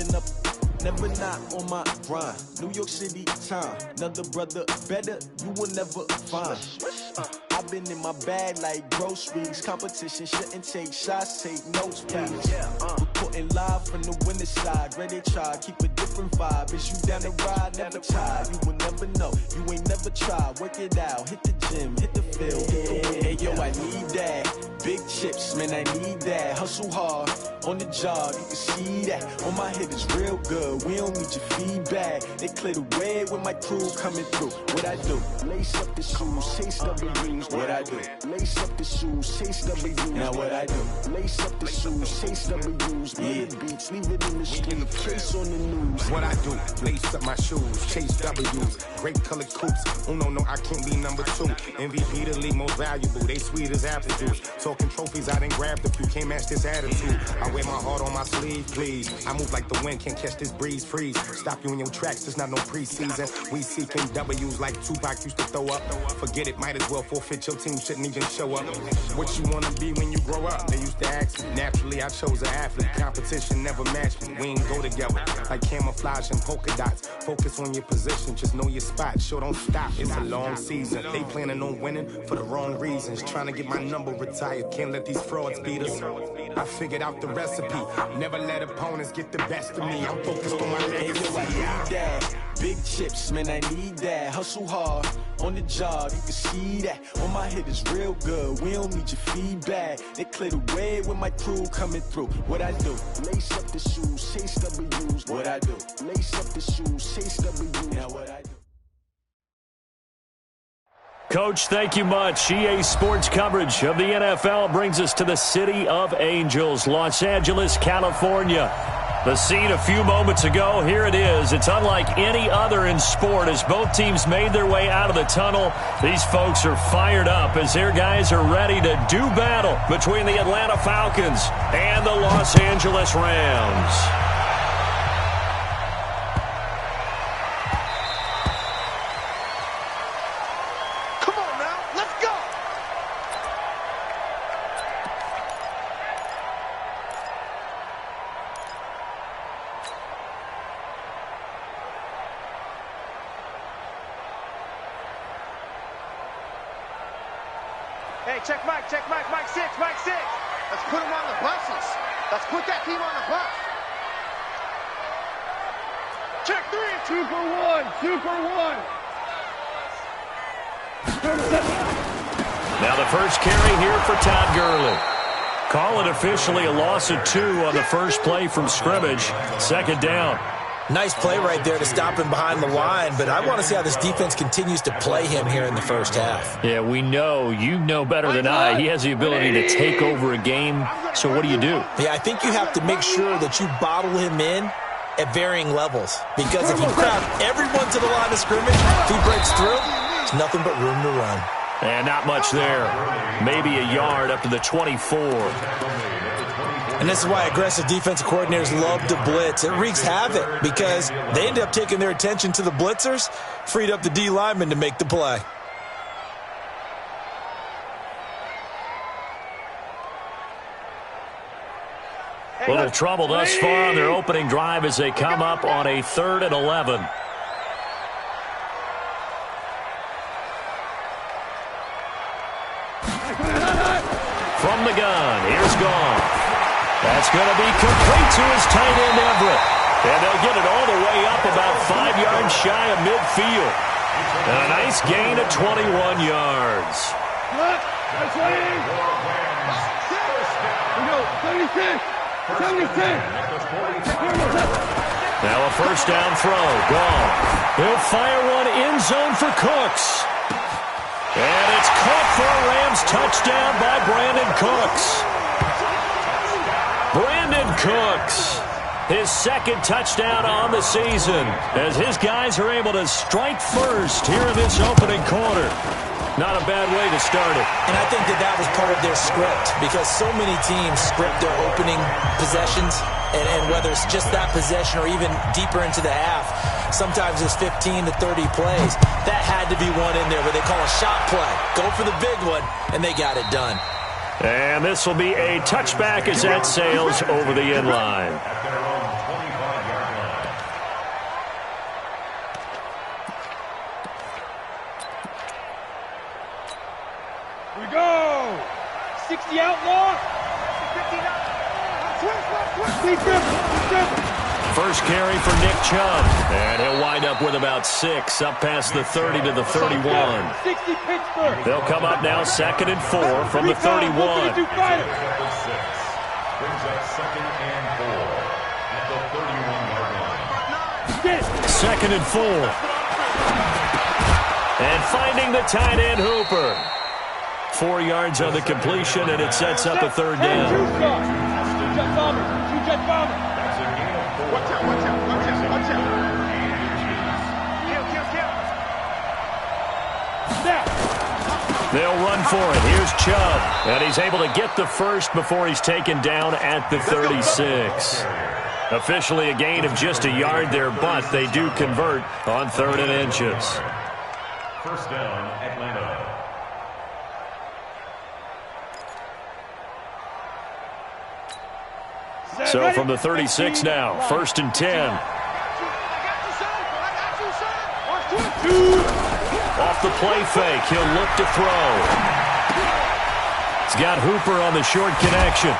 Been up, never not on my grind. New York City time, another brother better, you will never find. I've been in my bag like groceries. Competition shouldn't take shots, take notes, please. Reporting live from the winning side. Ready to try, keep a different vibe. Is you down the ride? Never try. You will never know. You ain't never tried. Work it out. Hit the gym, hit the field, hit the win. Hey, yo, I need that. Big chips, man, I need that. Hustle hard on the job, you can see that. On my head is real good. We don't need your feedback. They clear the way with my crew coming through. What I do? Lace up the shoes, chase W's. What I do? Lace up the shoes, chase W's. Now what I do? Lace up the shoes, chase W's. Yeah. Beats, leave it in the street, chase on the news. What I do? Lace up my shoes, chase W's. Great colored coops. Oh no, I can't be number 2. MVP the league most valuable. They sweet as apple juice. Talking trophies, I done grabbed a few. Can't match this attitude. I wear my heart on my sleeve, please. I move like the wind, can't catch this breeze, freeze. Stop you in your tracks, it's not no preseason. We seeking W's like Tupac used to throw up. Forget it, might as well forfeit. Your team shouldn't even show up. What you wanna be when you grow up? They used to ask me. Naturally, I chose an athlete. Competition never matched me. We ain't go together like camouflage and polka dots. Focus on your position, just know your spot. Sure, don't stop. It's a long season. They planning on winning for the wrong reasons. Trying to get my number retired. Can't let these frauds beat us. I figured out the recipe. Never let opponents get the best of me. I'm focused on my legacy. I need that. Big chips, man, I need that. Hustle hard on the job, you can see that. On my head is real good. We don't need your feedback. They clear the way with my crew coming through. What I do? Lace up the shoes, chase W's. What I do? Lace up the shoes, chase W's. Now what I do? Coach, thank you much. EA Sports coverage of the NFL brings us to the City of Angels, Los Angeles, California. The scene a few moments ago, here it is. It's unlike any other in sport as both teams made their way out of the tunnel. These folks are fired up as their guys are ready to do battle between the Atlanta Falcons and the Los Angeles Rams. Hey, check Mike 6, Mike 6. Let's put him on the buses. Let's put that team on the bus. Check 3. 2 for 1. Now the first carry here for Todd Gurley. Call it officially a loss of 2 on the first play from scrimmage. Second down. Nice play right there to stop him behind the line, but I want to see how this defense continues to play him here in the first half. Yeah, we know. You know better than I. He has the ability to take over a game, so what do you do? Yeah, I think you have to make sure that you bottle him in at varying levels, because if you crowd everyone to the line of scrimmage, if he breaks through, there's nothing but room to run. And not much there. Maybe a yard up to the 24. And this is why aggressive defensive coordinators love to blitz. It wreaks havoc because they end up taking their attention to the blitzers, freed up the D lineman to make the play. Little trouble thus far on their opening drive as they come up on a 3rd and 11. From the gun, here's Goff. That's going to be complete to his tight end, Everett. And they'll get it all the way up about 5 yards shy of midfield. And a nice gain of 21 yards. Now a first down throw. Goff. He'll fire one end zone for Cooks. And it's caught for a Rams touchdown by Brandon Cooks. Brandon Cooks, his second touchdown on the season, as his guys are able to strike first here in this opening quarter. Not a bad way to start it. And I think that was part of their script, because so many teams script their opening possessions, and whether it's just that possession or even deeper into the half, sometimes it's 15 to 30 plays. That had to be one in there where they call a shot play. Go for the big one, and they got it done. And this will be a touchback as that sails over the end line. the outlaw. First carry for Nick Chubb, and he'll wind up with about 6, up past the 30 to the 31. 60 Pittsburgh. They'll come up now 2nd and 4 from the 31. Brings up 2nd and 4 at the 31-yard line. 2nd and 4. And finding the tight end Hooper. 4 yards on the completion, and it sets up a 3rd down. Watch out. They'll run for it. Here's Chubb, and he's able to get the first before he's taken down at the 36. Officially a gain of just a yard there, but they do convert on 3rd and inches. First down, Atlanta. So from the 36 now, 1st and 10. Off the play fake, he'll look to throw. He's got Hooper on the short connection.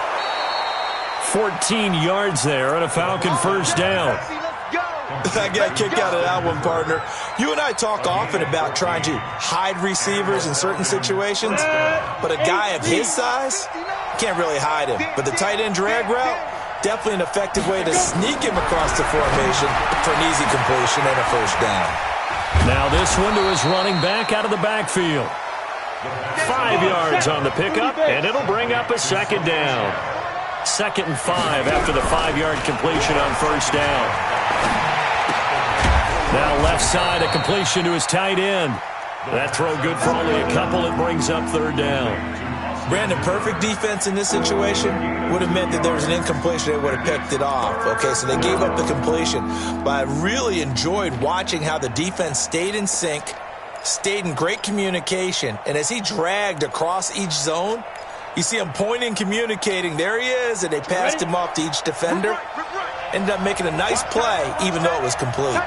14 yards there and a Falcon first down. I got a kick out of that one, partner. You and I talk often about trying to hide receivers in certain situations, but a guy of his size can't really hide him. But the tight end drag route, definitely an effective way to sneak him across the formation for an easy completion and a first down. Now this one to his running back out of the backfield. 5 yards on the pickup, and it'll bring up a 2nd down. 2nd and 5 after the 5-yard completion on first down. Now left side, a completion to his tight end. That throw good for only a couple. It brings up 3rd down. Brandon, perfect defense in this situation would have meant that there was an incompletion. They would have picked it off. Okay, so they gave up the completion. But I really enjoyed watching how the defense stayed in sync, stayed in great communication, and as he dragged across each zone, you see him pointing, communicating. There he is, and they passed him off to each defender. Ended up making a nice play, even though it was complete.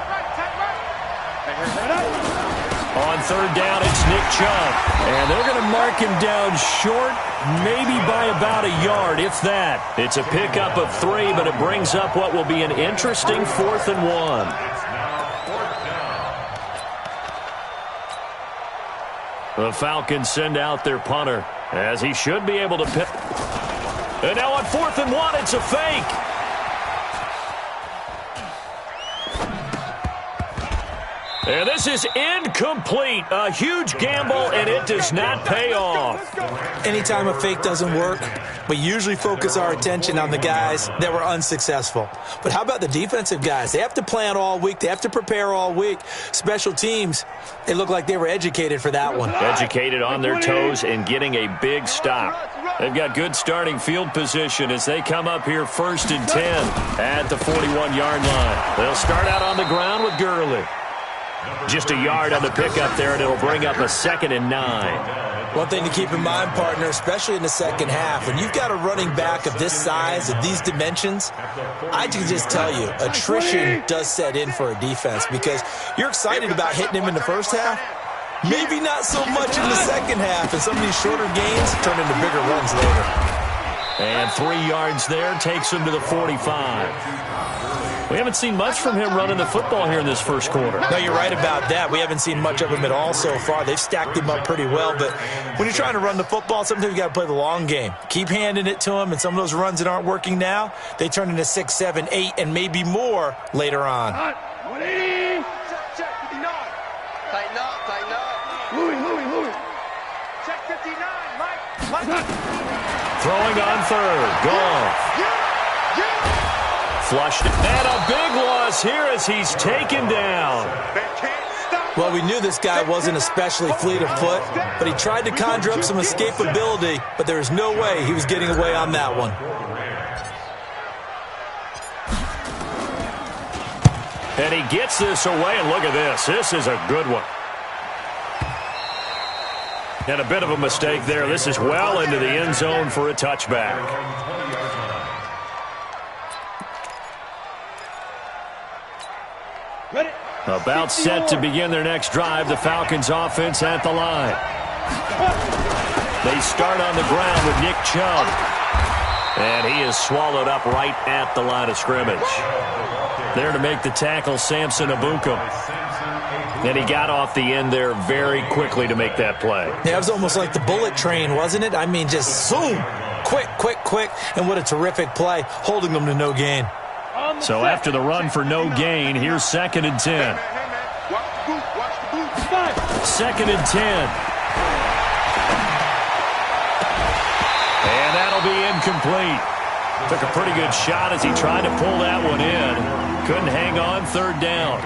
On 3rd down, it's Nick Chubb. And they're going to mark him down short, maybe by about a yard, if that. It's a pickup of 3, but it brings up what will be an interesting 4th and 1. The Falcons send out their punter, as he should be able to pick. And now on 4th and 1, it's a fake. And this is incomplete. A huge gamble, and it does not pay off. Anytime a fake doesn't work, we usually focus our attention on the guys that were unsuccessful. But how about the defensive guys? They have to plan all week. They have to prepare all week. Special teams, they look like they were educated for that one. Educated on their toes and getting a big stop. They've got good starting field position as they come up here 1st and 10 at the 41-yard line. They'll start out on the ground with Gurley. Just a yard on the pickup there, and it'll bring up a 2nd and 9. One thing to keep in mind, partner, especially in the second half, when you've got a running back of this size, of these dimensions, I can just tell you, attrition does set in for a defense because you're excited about hitting him in the first half, maybe not so much in the second half, and some of these shorter gains turn into bigger runs later. And 3 yards there takes him to the 45. We haven't seen much from him running the football here in this first quarter. No, you're right about that. We haven't seen much of him at all so far. They've stacked him up pretty well, but when you're trying to run the football, sometimes you got to play the long game. Keep handing it to him, and some of those runs that aren't working now, they turn into 6, 7, 8, and maybe more later on. 180. Check 59. Tighten up. Louis. Check 59, Mike. Throwing on 3rd. Goff. Flushed. And a big loss here as he's taken down. Well, we knew this guy wasn't especially fleet of foot, but he tried to conjure up some escapability, but there was no way he was getting away on that one. And he gets this away, and look at this. This is a good one. And a bit of a mistake there. This is well into the end zone for a touchback. About set to begin their next drive. The Falcons offense at the line. They start on the ground with Nick Chubb. And he is swallowed up right at the line of scrimmage. There to make the tackle, Samson Ebukam. And he got off the end there very quickly to make that play. Yeah, it was almost like the bullet train, wasn't it? I mean, just zoom. Quick, quick, quick. And what a terrific play, holding them to no gain. So after the run for no gain, here's 2nd and 10. Second and 10. And that'll be incomplete. Took a pretty good shot as he tried to pull that one in. Couldn't hang on, 3rd down.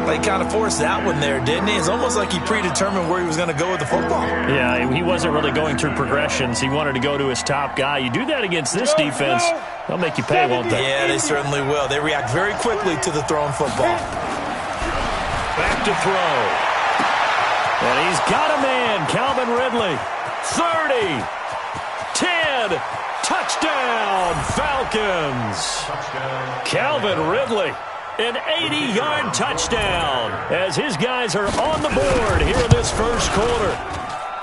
He kind of forced that one there, didn't he? It's almost like he predetermined where he was going to go with the football. Yeah, he wasn't really going through progressions. He wanted to go to his top guy. You do that against this defense, they'll make you pay, won't they? Yeah, they certainly will. They react very quickly to the thrown football. Back to throw. And he's got a man, Calvin Ridley. 30. 10. Touchdown, Falcons. Calvin Ridley. An 80-yard touchdown as his guys are on the board here in this first quarter.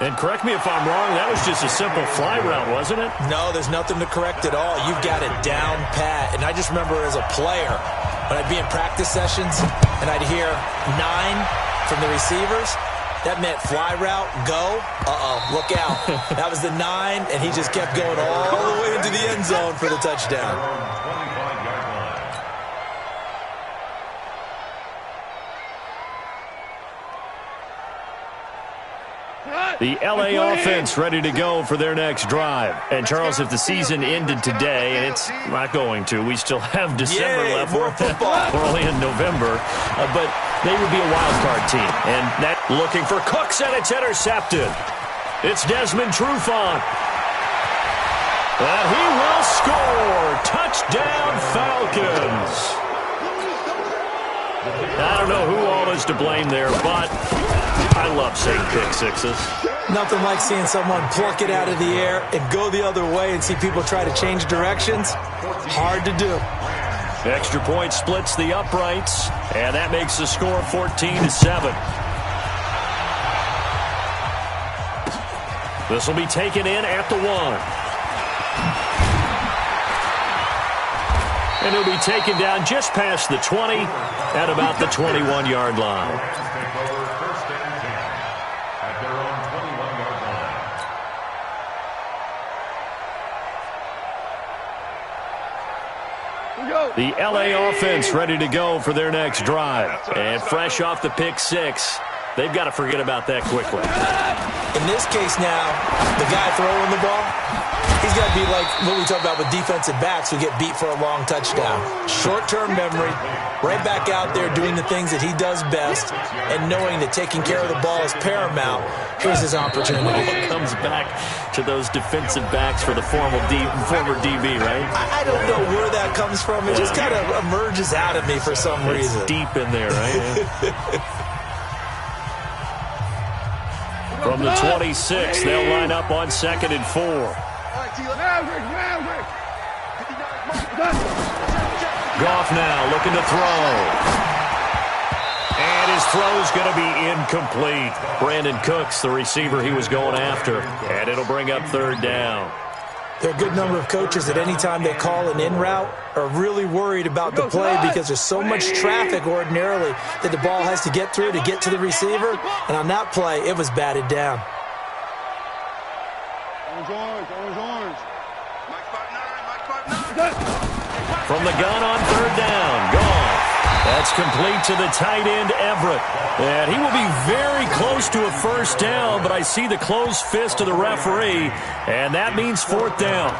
And correct me if I'm wrong, that was just a simple fly route, wasn't it? No, there's nothing to correct at all. You've got it down pat. And I just remember as a player, when I'd be in practice sessions and I'd hear 9 from the receivers, that meant fly route, go, look out. That was the 9, and he just kept going all the way into the end zone for the touchdown. The L.A. offense ready to go for their next drive. And, Charles, if the season ended today, and it's not going to, we still have December left. More football. We're only in November. But they would be a wild card team. And that looking for Cooks, and it's intercepted. It's Desmond Trufant. And he will score. Touchdown, Falcons. I don't know who all is to blame there, but I love seeing pick sixes. Nothing like seeing someone pluck it out of the air and go the other way and see people try to change directions. Hard to do. Extra point splits the uprights, and that makes the score 14-7. This will be taken in at the 1. And he'll be taken down just past the 20 at about the 21-yard line. The L.A. offense ready to go for their next drive. And fresh off the pick 6, they've got to forget about that quickly. In this case now, the guy throwing the ball, he's got to be like what we talk about with defensive backs who get beat for a long touchdown. Short-term memory, right back out there doing the things that he does best, and knowing that taking care of the ball is paramount. Here's his opportunity. Comes back to those defensive backs for the former DB, right? I don't know where that comes from. It just kind of emerges out of me for some reason. It's deep in there, right? From the 26, they'll line up on 2nd and 4. Goff now looking to throw. And his throw's going to be incomplete. Brandon Cooks, the receiver he was going after. And it'll bring up 3rd down. There are a good number of coaches that any time they call an in route are really worried about the play because there's so much traffic ordinarily that the ball has to get through to get to the receiver. And on that play, it was batted down. Orange. From the gun on 3rd down. Gone. That's complete to the tight end, Everett. And he will be very close to a 1st down, but I see the closed fist of the referee, and that means 4th down.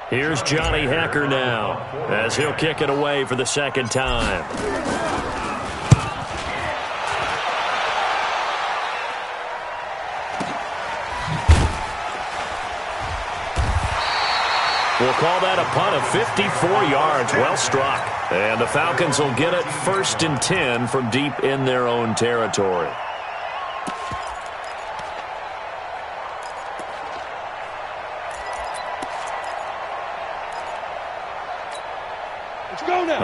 Here's Johnny Hekker now, as he'll kick it away for the 2nd time. We'll call that a punt of 54 yards. Well struck. And the Falcons will get it 1st and 10 from deep in their own territory.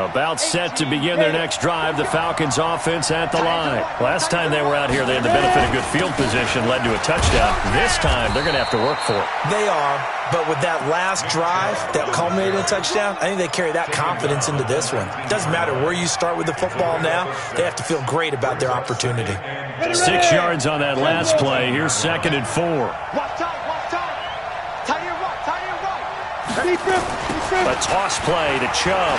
About set to begin their next drive, the Falcons offense at the line. Last time they were out here, they had the benefit of good field position, led to a touchdown. This time, they're going to have to work for it. They are, but with that last drive that culminated in a touchdown, I think they carry that confidence into this one. It doesn't matter where you start with the football now. They have to feel great about their opportunity. 6 yards on that last play. Here's 2nd and 4. Watch time, watch time. Tie your right, tie your right. Ready, A toss play to Chubb.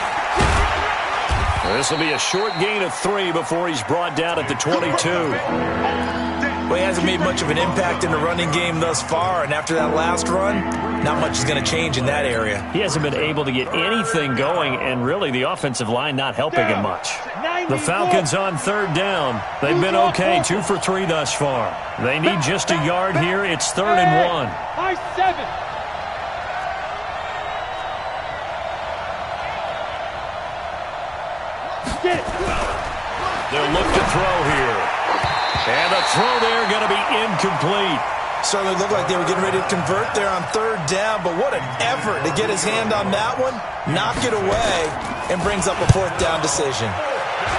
This will be a short gain of 3 before he's brought down at the 22. Well, he hasn't made much of an impact in the running game thus far, and after that last run, not much is going to change in that area. He hasn't been able to get anything going, and really the offensive line not helping him much. The Falcons on 3rd down. They've been okay, 2 for 3 thus far. They need just a yard here. It's 3rd and 1. High 7. They'll look to throw here. And the throw there going to be incomplete. Certainly looked like they were getting ready to convert there on 3rd down, but what an effort to get his hand on that one, knock it away, and brings up a 4th down decision.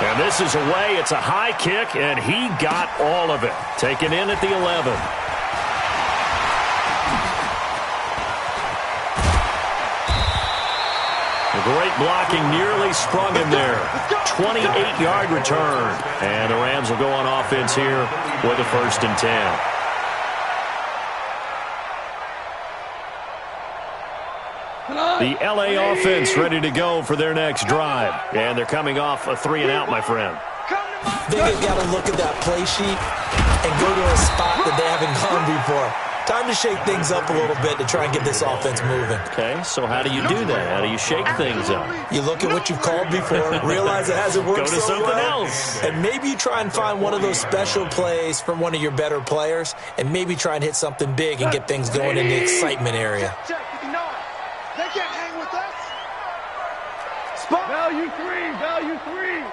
And this is away. It's a high kick, and he got all of it. Taken in at the 11. Great blocking, nearly sprung him there. 28-yard return. And the Rams will go on offense here with a 1st and 10. The L.A. offense ready to go for their next drive. And they're coming off a 3-and-out, my friend. I think they've got to look at that play sheet and go to a spot that they haven't gone before. Time to shake things up a little bit to try and get this offense moving. Okay, so how do you do that? How do you shake things up? You look at what you've called before, realize it hasn't worked Go to so something well, else. and maybe you try and find one of those special plays from one of your better players, and maybe try and hit something big and get things going in the excitement area. Check, no. They can't hang with us. Spot. Value 3, value 3.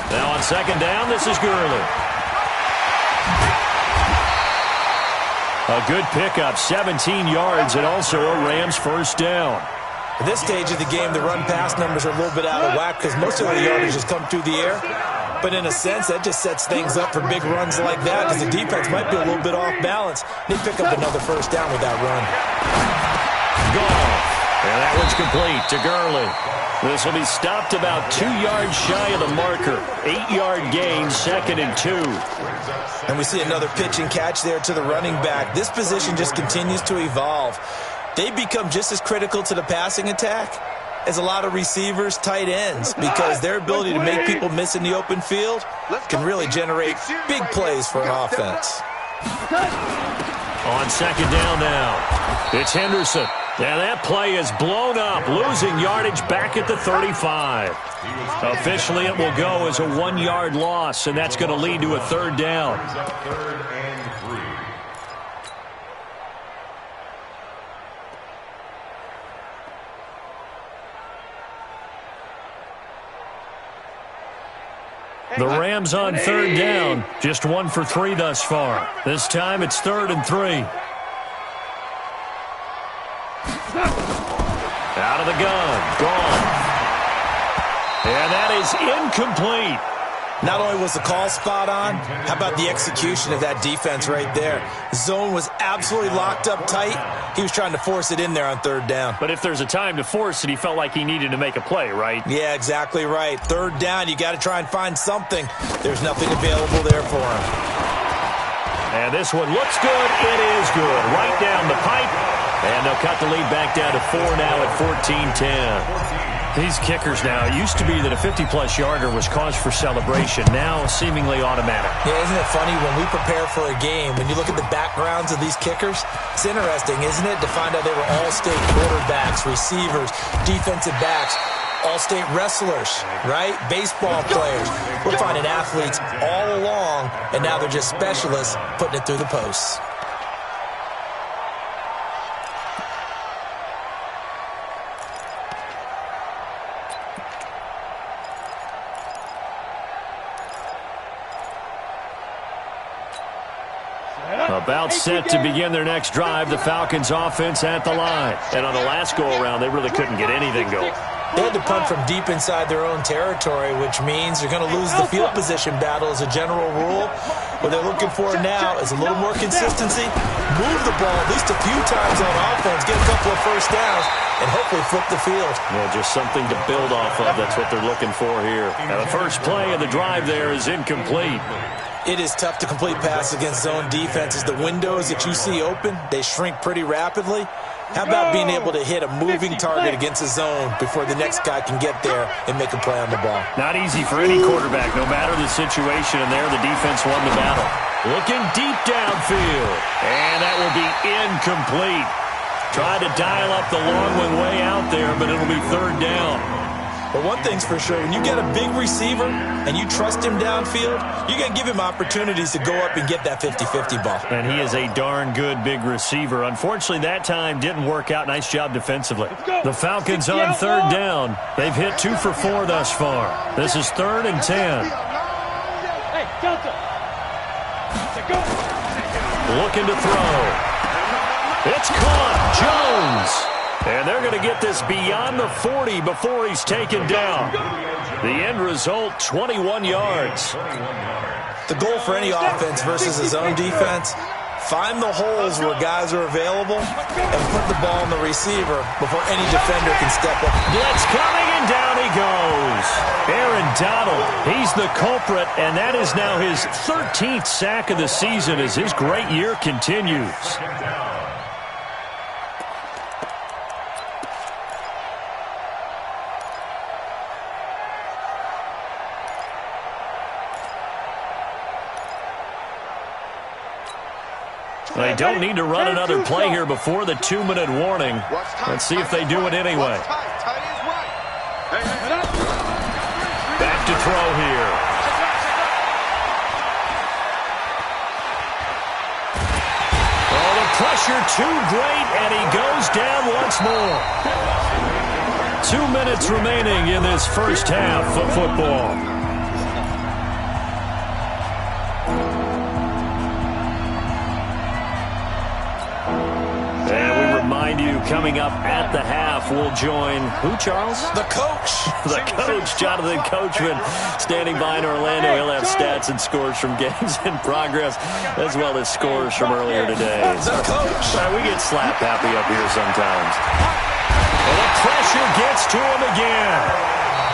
Now on 2nd down, this is Gurley. A good pickup, 17 yards, and also a Rams 1st down. At this stage of the game, the run-pass numbers are a little bit out of whack because most of the yardage has come through the air. But in a sense, that just sets things up for big runs like that because the defense might be a little bit off balance. They pick up another 1st down with that run. Gone. And that one's complete to Gurley. This will be stopped about 2 yards shy of the marker. 8-yard gain, 2nd and 2. And we see another pitch and catch there to the running back. This position just continues to evolve. They become just as critical to the passing attack as a lot of receivers, tight ends, because their ability to make people miss in the open field can really generate big plays for an offense. On 2nd down now, it's Henderson. And that play is blown up, losing yardage back at the 35. Officially, it will go as a 1-yard loss, and that's going to lead to a 3rd down. 3rd and 3. The Rams on 3rd down, just 1 for 3 thus far. This time it's 3rd and 3. Out of the gun, gone. And that is incomplete. Not only was the call spot on, how about the execution of that defense right there? The zone was absolutely locked up tight. He was trying to force it in there on 3rd down. But if there's a time to force it, he felt like he needed to make a play, right? Yeah, exactly right. 3rd down, you got to try and find something. There's nothing available there for him. And this one looks good. It is good. Right down the pipe. And they'll cut the lead back down to 4 now at 14-10. These kickers now, it used to be that a 50-plus yarder was cause for celebration. Now seemingly automatic. Yeah, isn't it funny when we prepare for a game, when you look at the backgrounds of these kickers, it's interesting, isn't it, to find out they were all-state quarterbacks, receivers, defensive backs, all-state wrestlers, right? Baseball players. We're finding athletes all along, and now they're just specialists putting it through the posts. A About set to begin their next drive. The Falcons offense at the line. And on the last go-around, they really couldn't get anything going. They had to punt from deep inside their own territory, which means you're going to lose the field position battle as a general rule. What they're looking for now is a little more consistency, move the ball at least a few times on offense, get a couple of first downs, and hopefully flip the field. Yeah, just something to build off of. That's what they're looking for here. Now, the first play of the drive there is incomplete. It is tough to complete passes against zone defenses. The windows that you see open, they shrink pretty rapidly. How about being able to hit a moving target against a zone before the next guy can get there and make a play on the ball? Not easy for any quarterback, no matter the situation. And there, the defense won the battle. Looking deep downfield. And that will be incomplete. Tried to dial up the long one way out there, but it'll be third down. But one thing's for sure, when you get a big receiver and you trust him downfield, you're going to give him opportunities to go up and get that 50-50 ball. And he is a darn good big receiver. Unfortunately, that time didn't work out. Nice job defensively. The Falcons on third down. They've hit 2 for 4 thus far. This is 3rd and 10. Hey, Delta. Looking to throw. It's caught. Jones. And they're going to get this beyond the 40 before he's taken down. The end result, 21 yards. The goal for any offense versus a zone defense, find the holes where guys are available and put the ball on the receiver before any defender can step up. Blitz coming, and down he goes. Aaron Donald, he's the culprit, and that is now his 13th sack of the season as his great year continues. They don't need to run another play here before the 2-minute warning. Let's see if they do it anyway. Back to throw here. Oh, the pressure too great, and he goes down once more. 2 minutes remaining in this first half of football. Coming up at the half, we'll join who, Charles? The coach. The coach, Jonathan Coachman, standing by in Orlando. He'll have stats and scores from games in progress, as well as scores from earlier today. The coach. We get slap happy up here sometimes. And the pressure gets to him again.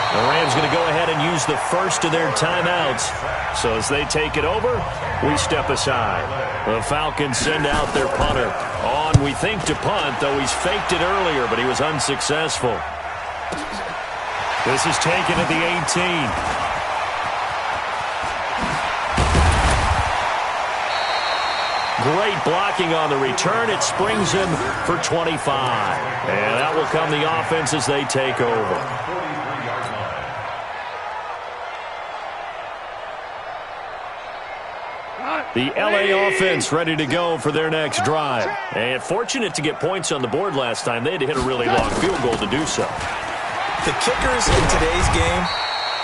The Rams going to go ahead and use the first of their timeouts. So as they take it over, we step aside. The Falcons send out their punter. On, we think, to punt, though he's faked it earlier, but he was unsuccessful. This is taken at the 18. Great blocking on the return. It springs him for 25. And that will come the offense as they take over. The LA offense ready to go for their next drive. And fortunate to get points on the board last time. They had to hit a really long field goal to do so. The kickers in today's game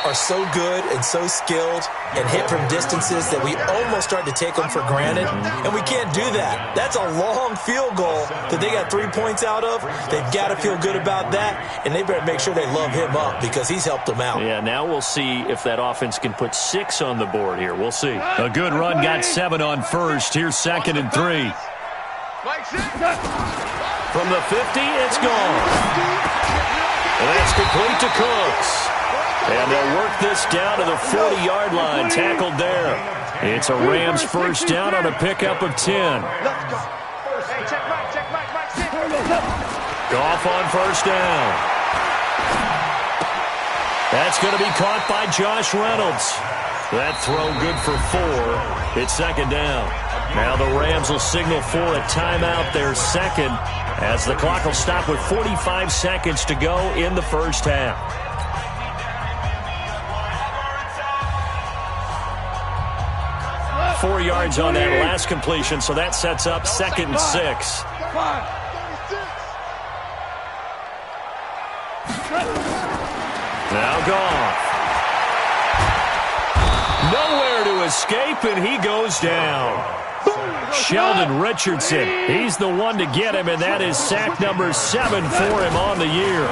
are so good and so skilled and hit from distances that we almost start to take them for granted, and we can't do that. That's a long field goal that they got 3 points out of. They've got to feel good about that, and they better make sure they love him up because he's helped them out. Yeah, now we'll see if that offense can put 6 on the board here. We'll see. A good run got 7 on first. Here's 2nd and 3. From the 50, it's gone. And that's complete to Cooks. And they'll work this down to the 40-yard line, tackled there. It's a Rams first down on a pickup of 10. Goff on first down. That's going to be caught by Josh Reynolds. That throw good for 4. It's 2nd down. Now the Rams will signal for a timeout, their second, as the clock will stop with 45 seconds to go in the first half. Yards on that last completion, so that sets up 2nd and 6. Now Goff. Nowhere to escape, and he goes down. Sheldon Richardson, he's the one to get him, and that is sack number 7 for him on the year.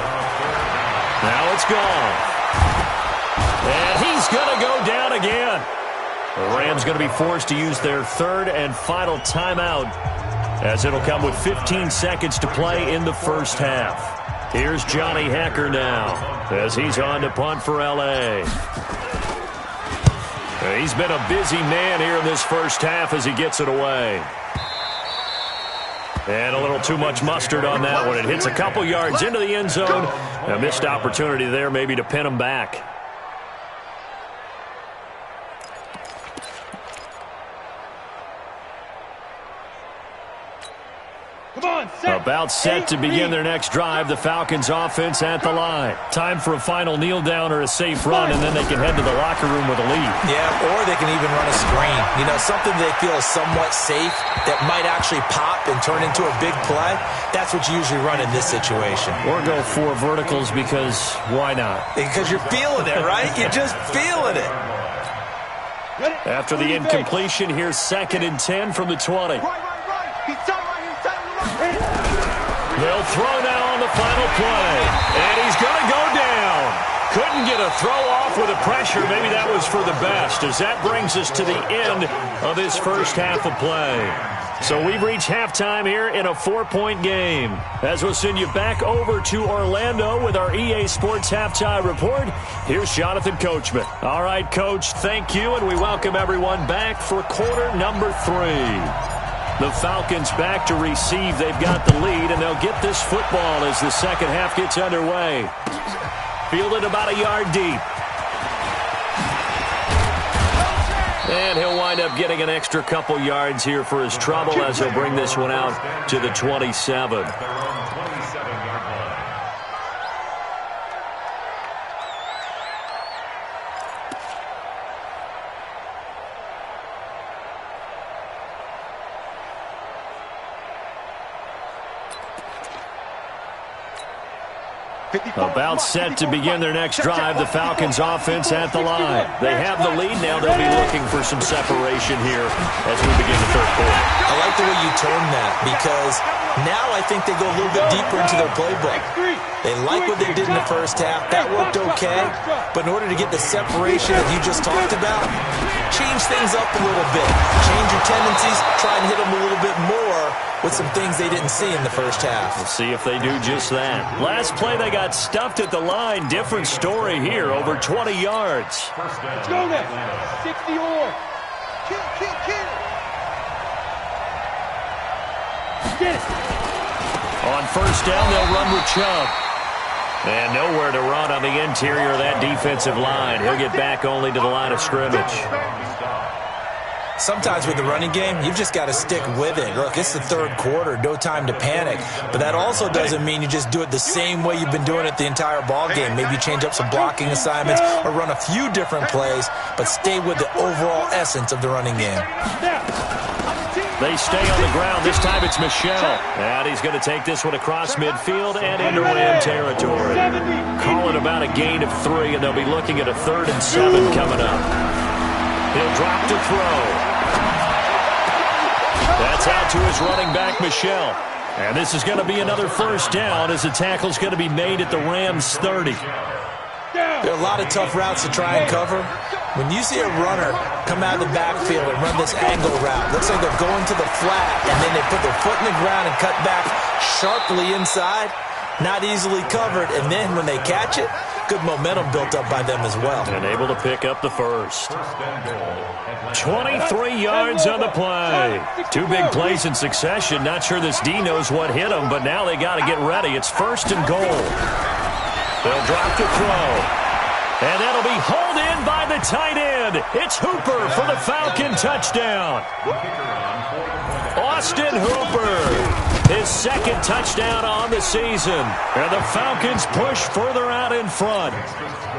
Now it's gone. And he's going to go down again. The Rams going to be forced to use their third and final timeout, as it'll come with 15 seconds to play in the first half. Here's Johnny Hekker now, as he's on to punt for L.A. He's been a busy man here in this first half as he gets it away. And a little too much mustard on that one. It hits a couple yards into the end zone. A missed opportunity there maybe to pin him back. About set to begin their next drive. The Falcons offense at the line. Time for a final kneel down or a safe run, and then they can head to the locker room with a lead. Yeah, or they can even run a screen. You know, something they feel is somewhat safe that might actually pop and turn into a big play. That's what you usually run in this situation. Or go 4 verticals because why not? Because you're feeling it, right? You're just feeling it. After the incompletion, here's 2nd and 10 from the 20. They'll throw now on the final play. And he's going to go down. Couldn't get a throw off with the pressure. Maybe that was for the best, as that brings us to the end of this first half of play. So we've reached halftime here in a 4-point game. As we'll send you back over to Orlando with our EA Sports Halftime Report, here's Jonathan Coachman. All right, Coach, thank you, and we welcome everyone back for quarter number 3. The Falcons back to receive. They've got the lead, and they'll get this football as the second half gets underway. Fielded about a yard deep. And he'll wind up getting an extra couple yards here for his trouble as he'll bring this one out to the 27. About set to begin their next drive. The Falcons offense at the line. They have the lead now. They'll be looking for some separation here as we begin the third quarter. I like the way you term that, because now I think they go a little bit deeper into their playbook. They like what they did in the first half. That worked okay. But in order to get the separation that you just talked about, change things up a little bit. Change your tendencies. Try and hit them a little bit more with some things they didn't see in the first half. We'll see if they do just that. Last play, they got stuffed at the line. Different story here, over 20 yards. Let's go next. 60 or. Kill. Get it. On first down, they'll run with Chubb. And nowhere to run on the interior of that defensive line. He'll get back only to the line of scrimmage. Sometimes with the running game, you've just got to stick with it. Look, it's the third quarter, no time to panic. But that also doesn't mean you just do it the same way you've been doing it the entire ball game. Maybe change up some blocking assignments or run a few different plays, but stay with the overall essence of the running game. They stay on the ground. This time it's Michel. And he's going to take this one across midfield and into Ram territory. Call it about a gain of 3, and they'll be looking at a 3rd and 7 coming up. He'll drop to throw. That's out to his running back, Michel. And this is going to be another first down as the tackle's going to be made at the Rams' 30. There are a lot of tough routes to try and cover. When you see a runner come out of the backfield and run this angle route, looks like they're going to the flat, and then they put their foot in the ground and cut back sharply inside. Not easily covered, and then when they catch it, good momentum built up by them as well. And able to pick up the first. 23 yards on the play. 2 big plays in succession. Not sure this D knows what hit him, but now they got to get ready. It's 1st and goal. They'll drop to throw. And that'll be hauled in by the tight end. It's Hooper for the Falcon touchdown. Austin Hooper, his 2nd touchdown on the season. And the Falcons push further out in front.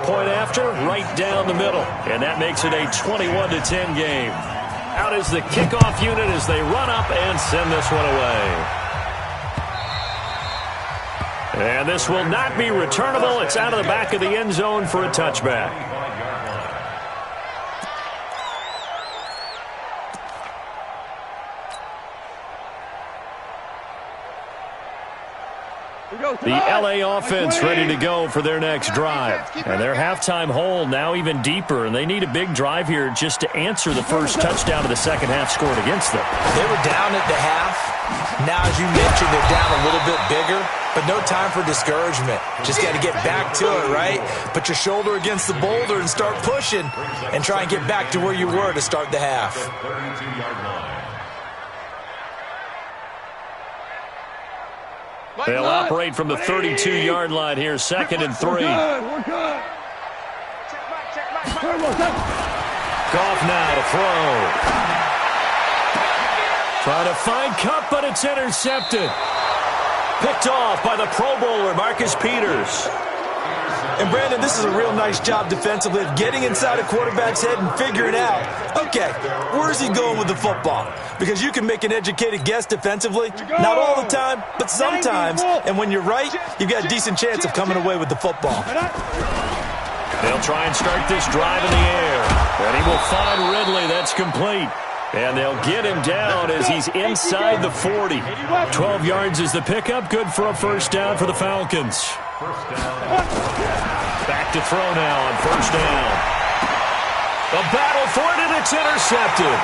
Point after, right down the middle. And that makes it a 21-10 game. Out is the kickoff unit as they run up and send this one away. And this will not be returnable. It's out of the back of the end zone for a touchback. The LA offense ready to go for their next drive. And their halftime hole now even deeper, and they need a big drive here just to answer the first touchdown of the second half scored against them. They were down at the half. Now, as you mentioned, they're down a little bit bigger, but no time for discouragement. Just got to get back to it, right? Put your shoulder against the boulder and start pushing and try and get back to where you were to start the half. They'll operate from the 32-yard line here, 2nd and 3. We're good. Goff now to throw. Trying to find Kupp, but it's intercepted. Picked off by the Pro Bowler, Marcus Peters. And, Brandon, this is a real nice job defensively of getting inside a quarterback's head and figuring out, okay, where's he going with the football? Because you can make an educated guess defensively, not all the time, but sometimes. And when you're right, you've got a decent chance of coming away with the football. They'll try and start this drive in the air. And he will find Ridley. That's complete. And they'll get him down as he's inside the 40. 12 yards is the pickup. Good for a first down for the Falcons. Back to throw now on first down. A battle for it, and it's intercepted.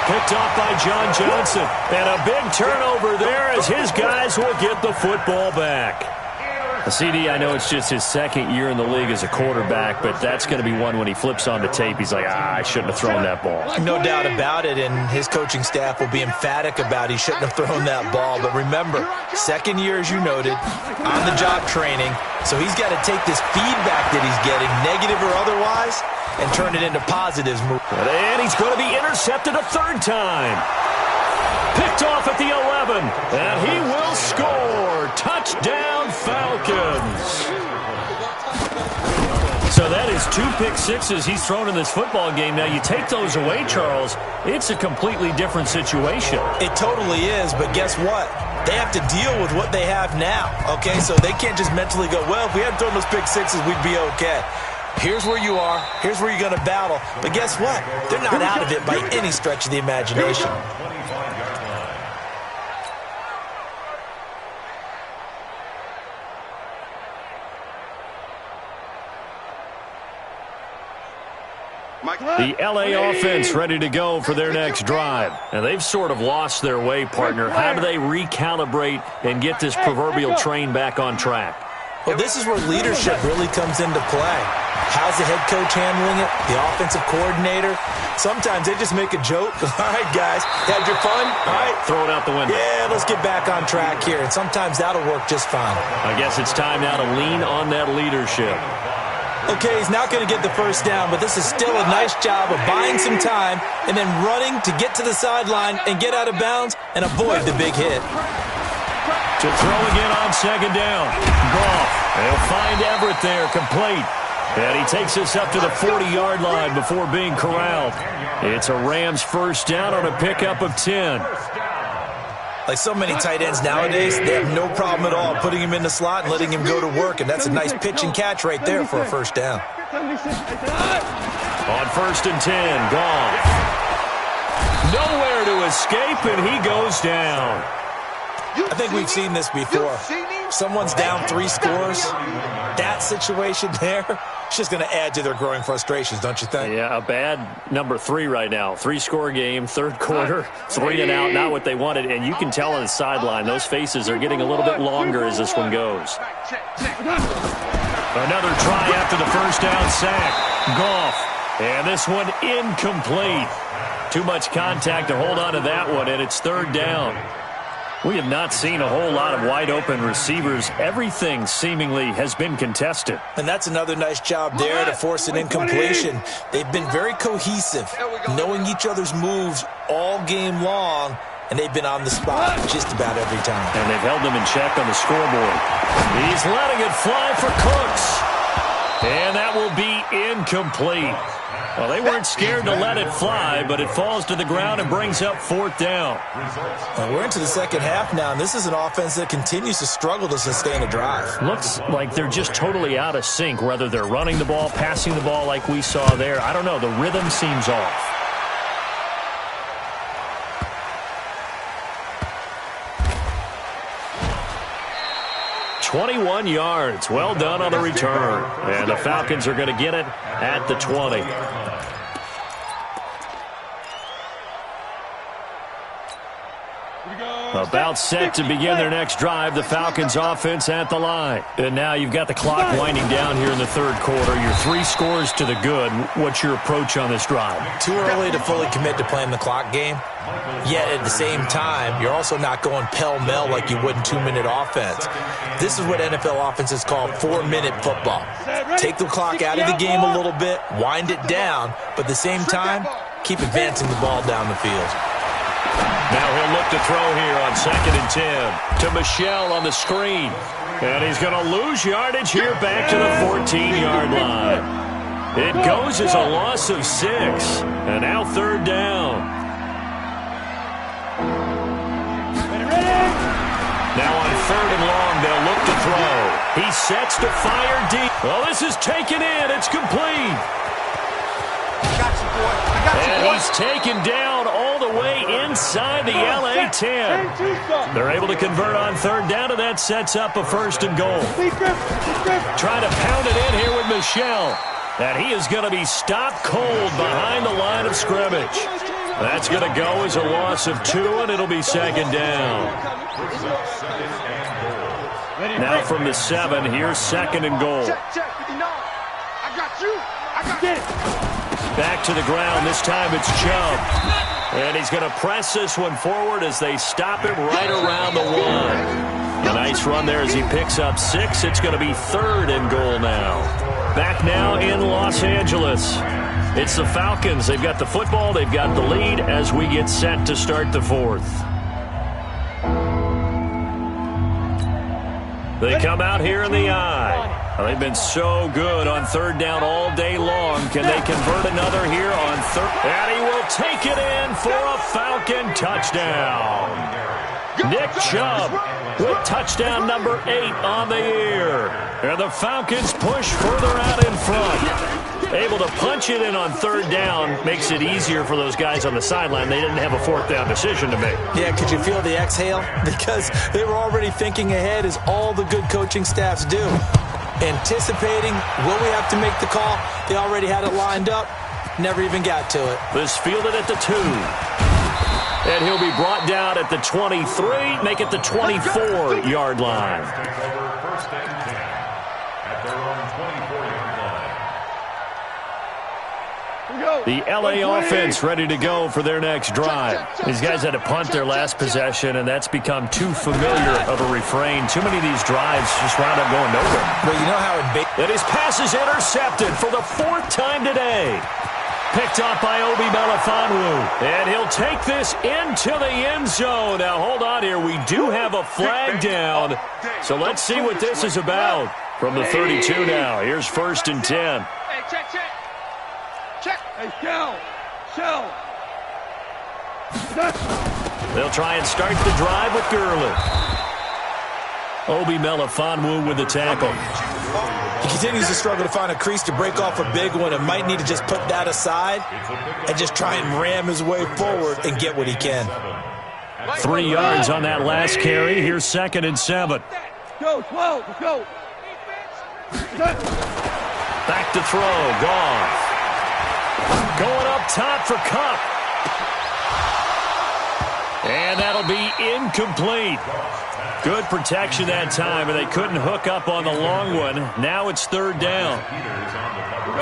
Picked off by John Johnson. And a big turnover there as his guys will get the football back. CD, I know it's just his second year in the league as a quarterback, but that's going to be one when he flips on the tape. He's like, I shouldn't have thrown that ball. No doubt about it, and his coaching staff will be emphatic about he shouldn't have thrown that ball. But remember, second year, as you noted, on-the-job training, so he's got to take this feedback that he's getting, negative or otherwise, and turn it into positives. And he's going to be intercepted a third time. Picked off at the 11, and he will score. Touchdown, Falcons. So that is 2 pick sixes he's thrown in this football game. Now, you take those away, Charles, it's a completely different situation. It totally is, but guess what? They have to deal with what they have now, okay? So they can't just mentally go, well, if we hadn't thrown those pick sixes, we'd be okay. Here's where you are. Here's where you're going to battle. But guess what? They're not out of it by any stretch of the imagination. The LA offense ready to go for their next drive. And they've sort of lost their way, partner. How do they recalibrate and get this proverbial train back on track? Well, this is where leadership really comes into play. How's the head coach handling it? The offensive coordinator? Sometimes they just make a joke. All right, guys, had your fun? All right. Throw it out the window. Yeah, let's get back on track here. And sometimes that'll work just fine. I guess it's time now to lean on that leadership. Okay, he's not going to get the first down, but this is still a nice job of buying some time and then running to get to the sideline and get out of bounds and avoid the big hit. To throw again on second down. Goff. They'll find Everett there, complete. And he takes us up to the 40-yard line before being corralled. It's a Rams first down on a pickup of 10. Like so many tight ends nowadays, they have no problem at all putting him in the slot and letting him go to work, and that's a nice pitch and catch right there for a first down. On first and 10, Goff. Nowhere to escape, and he goes down. I think we've seen this before. Someone's down 3 scores. That situation there, it's just going to add to their growing frustrations, don't you think? Yeah, a bad number 3 right now. 3-score game, third quarter, 3 and out, not what they wanted. And you can tell on the sideline, those faces are getting a little bit longer as this one goes. Another try after the first down sack. Goff. And this one incomplete. Too much contact to hold on to that one, and it's third down. We have not seen a whole lot of wide-open receivers. Everything seemingly has been contested. And that's another nice job there to force an incompletion. They've been very cohesive, knowing each other's moves all game long, and they've been on the spot just about every time. And they've held them in check on the scoreboard. He's letting it fly for Cooks. And that will be incomplete. Well, they weren't scared to let it fly, but it falls to the ground and brings up fourth down. And we're into the second half now, and this is an offense that continues to struggle to sustain a drive. Looks like they're just totally out of sync, whether they're running the ball, passing the ball like we saw there. I don't know. The rhythm seems off. 21 yards. Well done on the return. And the Falcons are going to get it at the 20. About set to begin their next drive. The Falcons offense at the line. And now you've got the clock winding down here in the third quarter. You're 3 scores to the good. What's your approach on this drive? Too early to fully commit to playing the clock game. Yet at the same time, you're also not going pell-mell like you would in 2-minute offense. This is what NFL offenses call 4-minute football. Take the clock out of the game a little bit, wind it down, but at the same time, keep advancing the ball down the field. Now he'll look to throw here on 2nd and 10 to Michel on the screen. And he's going to lose yardage here back to the 14-yard line. It goes as a loss of 6. And now 3rd down. Now on 3rd and long, they'll look to throw. He sets to fire deep. Well, this is taken in. It's complete. And he's taken down all the way inside the LA 10. They're able to convert on 3rd down, and that sets up a 1st and goal. Trying to pound it in here with Michel. And he is going to be stopped cold behind the line of scrimmage. That's going to go as a loss of 2, and it'll be 2nd down. Now from the 7, here's 2nd and goal. I got you. Back to the ground. This time it's Chubb. And he's going to press this one forward as they stop him right around the 1. A nice run there as he picks up 6. It's going to be 3rd and goal now. Back now in Los Angeles. It's the Falcons. They've got the football. They've got the lead as we get set to start the 4th. They come out here in the eye. They've been so good on 3rd down all day long. Can they convert another here on 3rd? And he will take it in for a Falcon touchdown. Nick Chubb with touchdown number 8 on the year. And the Falcons push further out in front. Able to punch it in on 3rd down makes it easier for those guys on the sideline. They didn't have a 4th down decision to make. Yeah, could you feel the exhale? Because they were already thinking ahead, as all the good coaching staffs do. Anticipating, will we have to make the call? They already had it lined up. Never even got to it. This fielded at the 2. And he'll be brought down at the 23, make it the 24-yard line. The LA offense ready to go for their next drive. These guys had to punt their last possession, and that's become too familiar of a refrain. Too many of these drives just wound up going nowhere. Well, you know how and his pass is intercepted for the 4th time today. Picked up by Obi Melifonwu. And he'll take this into the end zone. Now, hold on here. We do have a flag down. So let's see what this is about. From the 32 now. Here's 1st and 10. Hey, check. Hey, Shell. They'll try and start the drive with Gurley. Obi Melifonwu with the tackle. He continues to struggle to find a crease to break off a big one, and might need to just put that aside and just try and ram his way forward and get what he can. 3 yards on that last carry. Here's 2nd and 7. Go, 12, let's go. Back to throw, Goff. Going up top for Kupp. And that'll be incomplete. Good protection that time, and they couldn't hook up on the long one. Now it's 3rd down.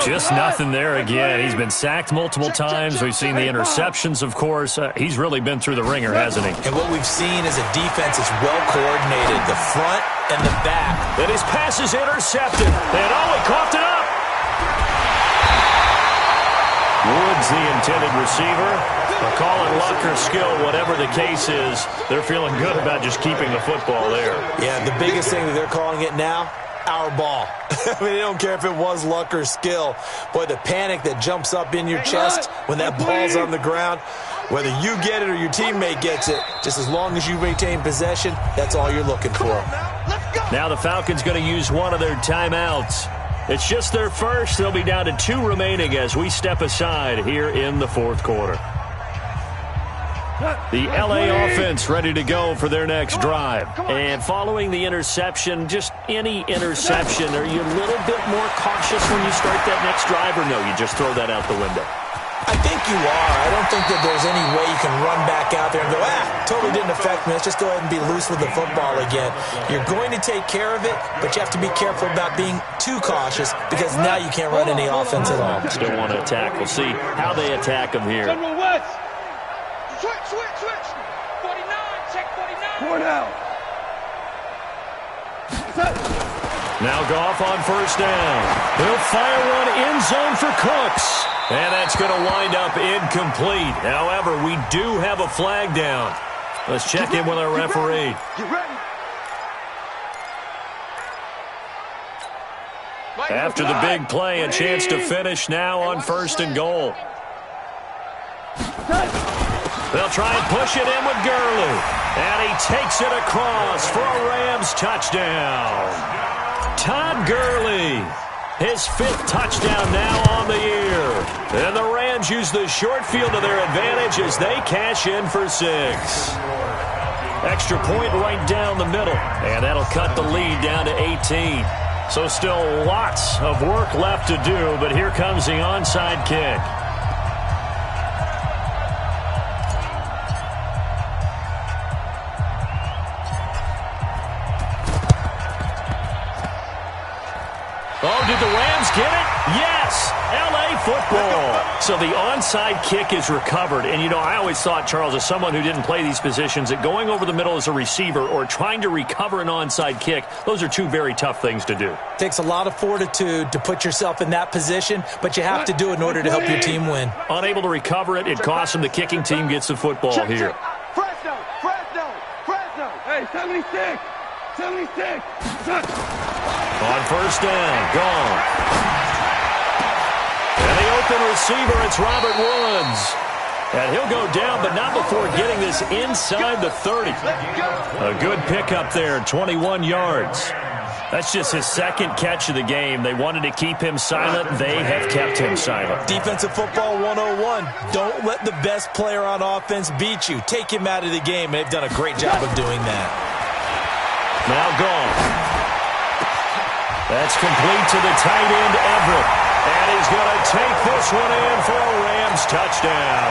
Just nothing there again. He's been sacked multiple times. We've seen the interceptions, of course. He's really been through the ringer, hasn't he? And what we've seen is a defense that's well coordinated, the front and the back. And his pass is intercepted. And he coughed it up. Woods, the intended receiver. Call it luck or skill, whatever the case is. They're feeling good about just keeping the football there. Yeah, the biggest thing that they're calling it now, our ball. I mean, they don't care if it was luck or skill. Boy, the panic that jumps up in your chest when that ball's on the ground, whether you get it or your teammate gets it, just as long as you maintain possession, that's all you're looking for. Now the Falcons going to use one of their timeouts. It's just their first. They'll be down to 2 remaining as we step aside here in the 4th quarter. The LA offense ready to go for their next drive. And following the interception, just any interception, are you a little bit more cautious when you start that next drive, or no, you just throw that out the window? I think you are. I don't think that there's any way you can run back out there and go, totally didn't affect me. Let's just go ahead and be loose with the football again. You're going to take care of it, but you have to be careful about being too cautious because now you can't run any offense at all. Still want to attack. We'll see how they attack them here. Switch. 49, check 49. 4 down. Now Goff on first down. He'll fire one end zone for Cooks. And that's going to wind up incomplete. However, we do have a flag down. Let's check in with our referee. Get ready. After the big play, a chance to finish now on first and goal. They'll try and push it in with Gurley. And he takes it across for a Rams touchdown. Todd Gurley. His 5th touchdown now on the year. And the Rams use the short field to their advantage as they cash in for 6. Extra point right down the middle. And that'll cut the lead down to 18. So still lots of work left to do, but here comes the onside kick. Oh, did the Rams get it? Yes! L.A. football. So the onside kick is recovered. And, you know, I always thought, Charles, as someone who didn't play these positions, that going over the middle as a receiver or trying to recover an onside kick, those are two very tough things to do. It takes a lot of fortitude to put yourself in that position, but you have to do it in order to help your team win. Unable to recover it, it costs them. The kicking team gets the football here. Fresno. Hey, 76. On first down, gone. And the open receiver, it's Robert Woods. And he'll go down, but not before getting this inside the 30. A good pickup there, 21 yards. That's just his 2nd catch of the game. They wanted to keep him silent. They have kept him silent. Defensive football 101. Don't let the best player on offense beat you. Take him out of the game. They've done a great job of doing that. Now gone. That's complete to the tight end, Everett. And he's going to take this one in for a Rams touchdown.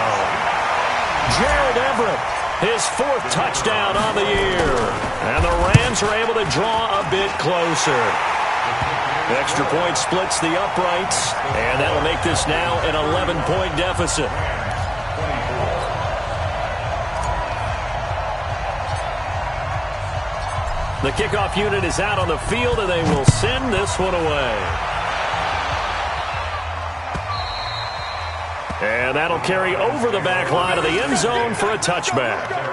Gerald Everett, his 4th touchdown on the year. And the Rams are able to draw a bit closer. Extra point splits the uprights. And that'll make this now an 11-point deficit. The kickoff unit is out on the field, and they will send this one away. And that'll carry over the back line of the end zone for a touchback.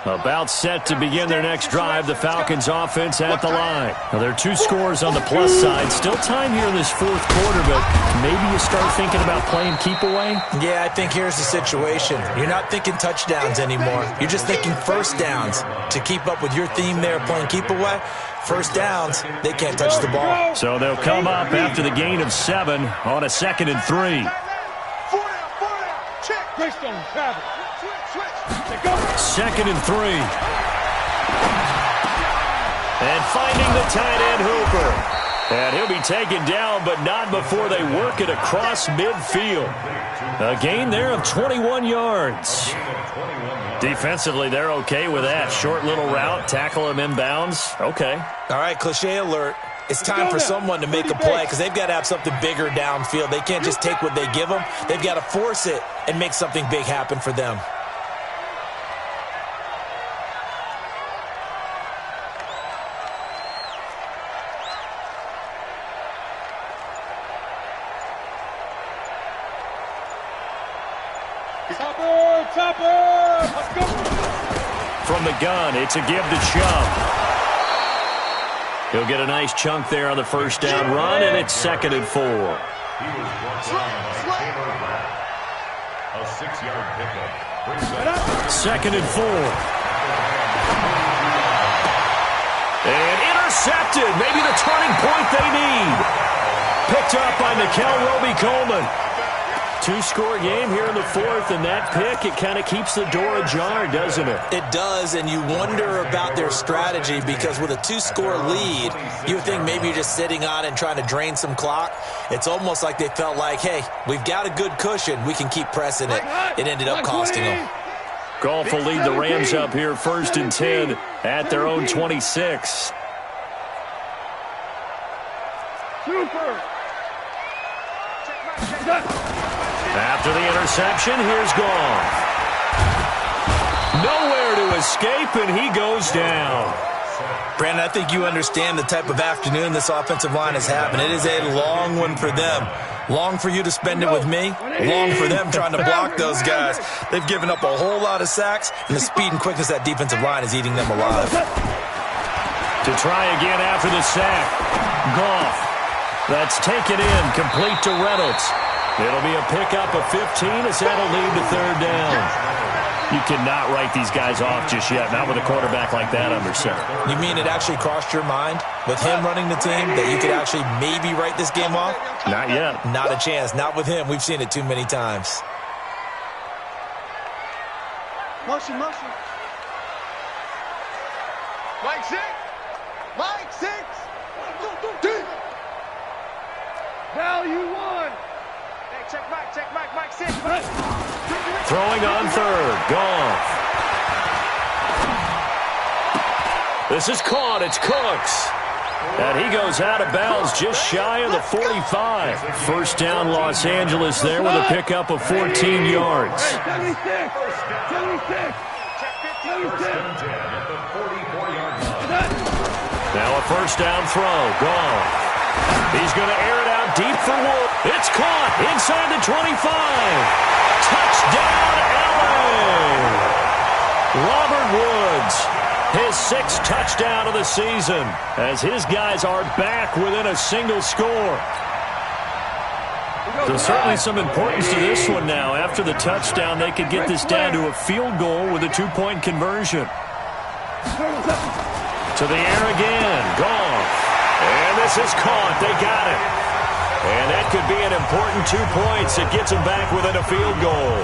About set to begin their next drive. The Falcons offense at the line. Now, there are 2 scores on the plus side. Still time here in this 4th quarter, but maybe you start thinking about playing keep away? Yeah, I think here's the situation. You're not thinking touchdowns anymore. You're just thinking first downs. To keep up with your theme there, playing keep away, first downs, they can't touch the ball. So they'll come up after the gain of 7 on a 2nd and 3. 4 down. Check. Greystone, travel. Switch. 2nd and 3. And finding the tight end Hooper. And he'll be taken down, but not before they work it across midfield. A gain there of 21 yards. Defensively, they're okay with that. Short little route, tackle him inbounds. Okay. All right, cliche alert. It's time for someone to make a play because they've got to have something bigger downfield. They can't just take what they give them. They've got to force it and make something big happen for them. Topper! Let's go! From the gun, it's a give to Chubb. He'll get a nice chunk there on the first down run, and it's 2nd and 4. A 6-yard pickup. Second and 4. And intercepted. Maybe the turning point they need. Picked up by Nikel Roby-Coleman. Two-score game here in the fourth, and that pick, it kind of keeps the door ajar, doesn't it? It does, and you wonder about their strategy because with a two-score lead, you would think maybe you're just sitting on it and trying to drain some clock. It's almost like they felt like, hey, we've got a good cushion. We can keep pressing it. It ended up costing them. Goff will lead the Rams up here first and 10 at their own 26. Super. After the interception, here's Goff. Nowhere to escape, and he goes down. Brandon, I think you understand the type of afternoon this offensive line is having. It is a long one for them. Long for you to spend it with me. Long for them trying to block those guys. They've given up a whole lot of sacks, and the speed and quickness of that defensive line is eating them alive. To try again after the sack. Goff. That's taken in, complete to Reynolds. It'll be a pickup of 15 as that'll lead to third down. You cannot write these guys off just yet, not with a quarterback like that under center. You mean it actually crossed your mind with him running the team that you could actually maybe write this game off? Not yet. Not a chance. Not with him. We've seen it too many times. Motion. Mike 6. Mike 6. 1, 2, 3. Value 1. Check Mike 6. Throwing on third. Goff. This is caught. It's Cooks. And he goes out of bounds just shy of the 45. First down, Los Angeles there with a pickup of 14 yards. 76. Now a first down throw. Goff. He's going to air it out deep for Wolf. It's caught inside the 25. Touchdown, LA. Robert Woods, his 6th touchdown of the season, as his guys are back within a single score. There's certainly some importance to this one now. After the touchdown, they could get this down to a field goal with a 2-point conversion. To the air again. Goff. And this is caught. They got it. And that could be an important 2 points. It gets them back within a field goal.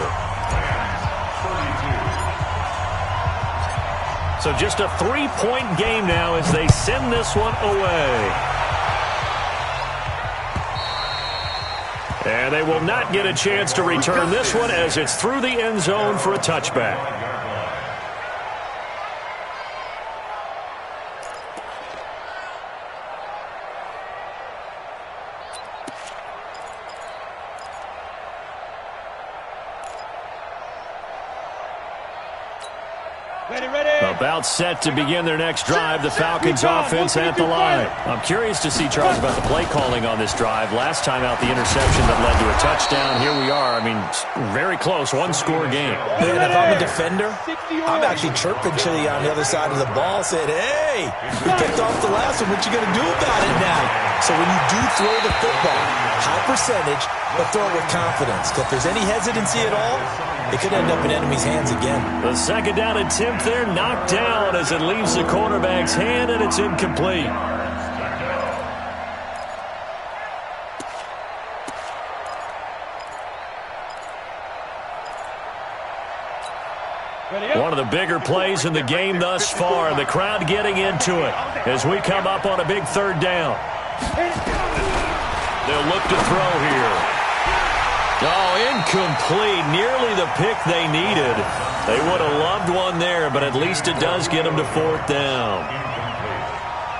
So just a 3-point game now as they send this one away. And they will not get a chance to return this one as it's through the end zone for a touchback. About set to begin their next drive, the Falcons offense at the line. I'm curious to see, Charles, about the play calling on this drive. Last time out, the interception that led to a touchdown. Here we are. I mean, very close, 1-score game. Man, if I'm a defender, I'm actually chirping Chili on the other side of the ball, saying, hey, you picked off the last one. What you going to do about it now? So when you do throw the football, high percentage, but throw it with confidence. If there's any hesitancy at all, it could end up in enemy's hands again. The second down attempt there knocked down as it leaves the quarterback's hand, and it's incomplete. One of the bigger plays in the game thus far. The crowd getting into it as we come up on a big third down. They'll look to throw here. Oh, incomplete. Nearly the pick they needed. They would have loved one there, but at least it does get them to fourth down.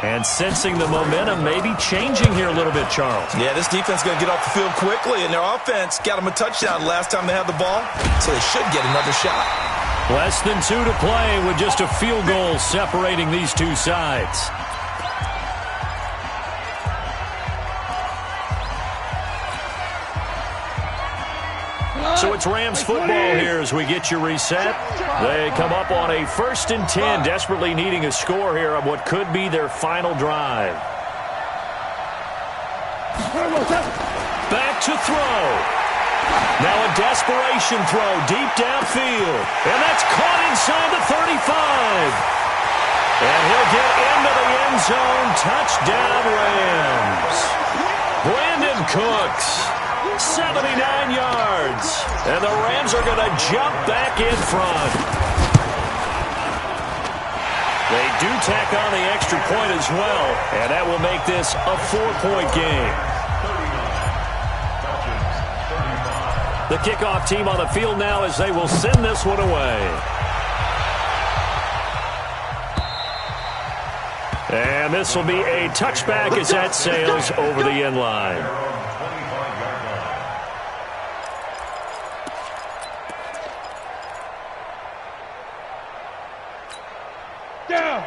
And sensing the momentum maybe changing here a little bit, Charles. Yeah, this defense is going to get off the field quickly, and their offense got them a touchdown last time they had the ball, so they should get another shot. Less than 2 to play with just a field goal separating these two sides. So it's Rams football here as we get you reset. They come up on a 1st and 10, desperately needing a score here on what could be their final drive. Back to throw. Now a desperation throw deep downfield. And that's caught inside the 35. And he'll get into the end zone. Touchdown, Rams. Brandon Cooks, 79 yards. And the Rams are going to jump back in front. They do tack on the extra point as well, and that will make this a 4-point game. The kickoff team on the field now as they will send this one away. And this will be a touchback as that sails over the end line.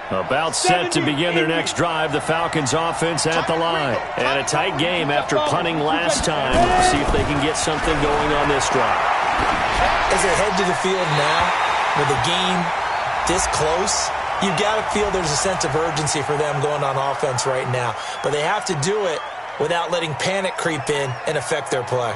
About set to begin their next drive. The Falcons offense at the line. And a tight game after punting last time. See if they can get something going on this drive. As they head to the field now, with the game this close, you've got to feel there's a sense of urgency for them going on offense right now. But they have to do it without letting panic creep in and affect their play.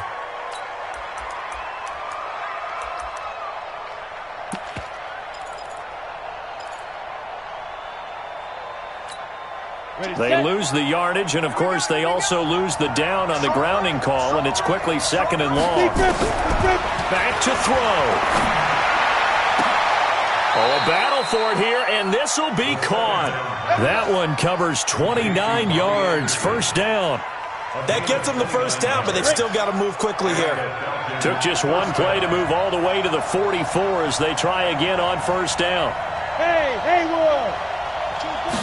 They lose the yardage, and, of course, they also lose the down on the grounding call, and it's quickly 2nd and long. Back to throw. Oh, a battle for it here, and this will be caught. That one covers 29 yards, first down. That gets them the first down, but they've still got to move quickly here. Took just one play to move all the way to the 44 as they try again on first down. Hey, Haywood!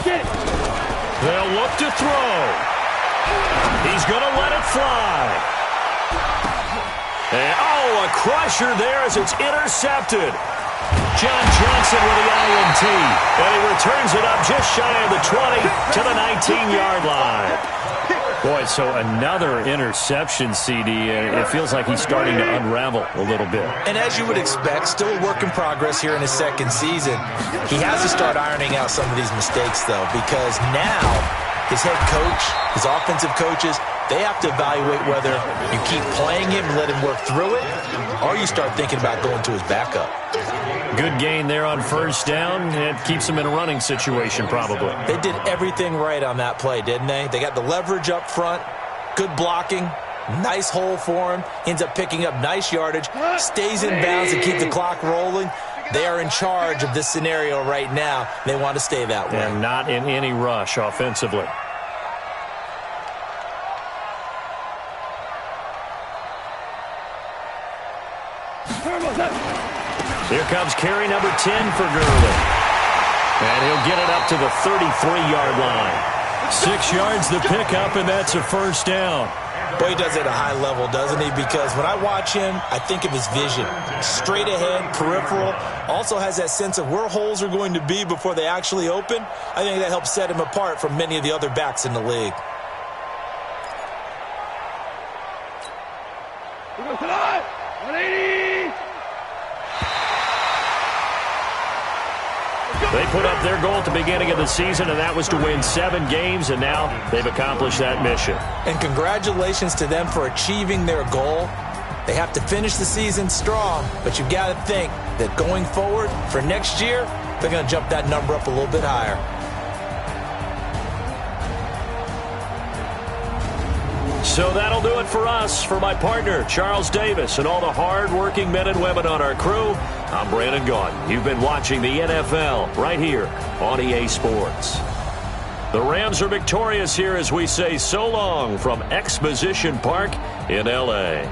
Get it! They'll look to throw. He's going to let it fly. And, oh, a crusher there as it's intercepted. John Johnson with the INT. And he returns it up just shy of the 20 to the 19-yard line. Boy, so another interception, CD. It feels like he's starting to unravel a little bit. And as you would expect, still a work in progress here in his second season. He has to start ironing out some of these mistakes, though, because now his head coach, his offensive coaches, they have to evaluate whether you keep playing him and let him work through it, or you start thinking about going to his backup. Good gain there on first down. It keeps him in a running situation, probably. They did everything right on that play, didn't they? They got the leverage up front, good blocking, nice hole for him, ends up picking up nice yardage, stays in bounds to keep the clock rolling. They are in charge of this scenario right now. They want to stay that way. And not in any rush offensively. Here comes carry number 10 for Gurley. And he'll get it up to the 33-yard line. 6 yards the pickup, and that's a first down. Boy, he does it at a high level, doesn't he? Because when I watch him, I think of his vision. Straight ahead, peripheral. Also has that sense of where holes are going to be before they actually open. I think that helps set him apart from many of the other backs in the league. They put up their goal at the beginning of the season, and that was to win 7 games, and now they've accomplished that mission. And congratulations to them for achieving their goal. They have to finish the season strong, but you've got to think that going forward for next year, they're going to jump that number up a little bit higher. So that'll do it for us. For my partner, Charles Davis, and all the hard-working men and women on our crew, I'm Brandon Gaudin. You've been watching the NFL right here on EA Sports. The Rams are victorious here as we say so long from Exposition Park in L.A.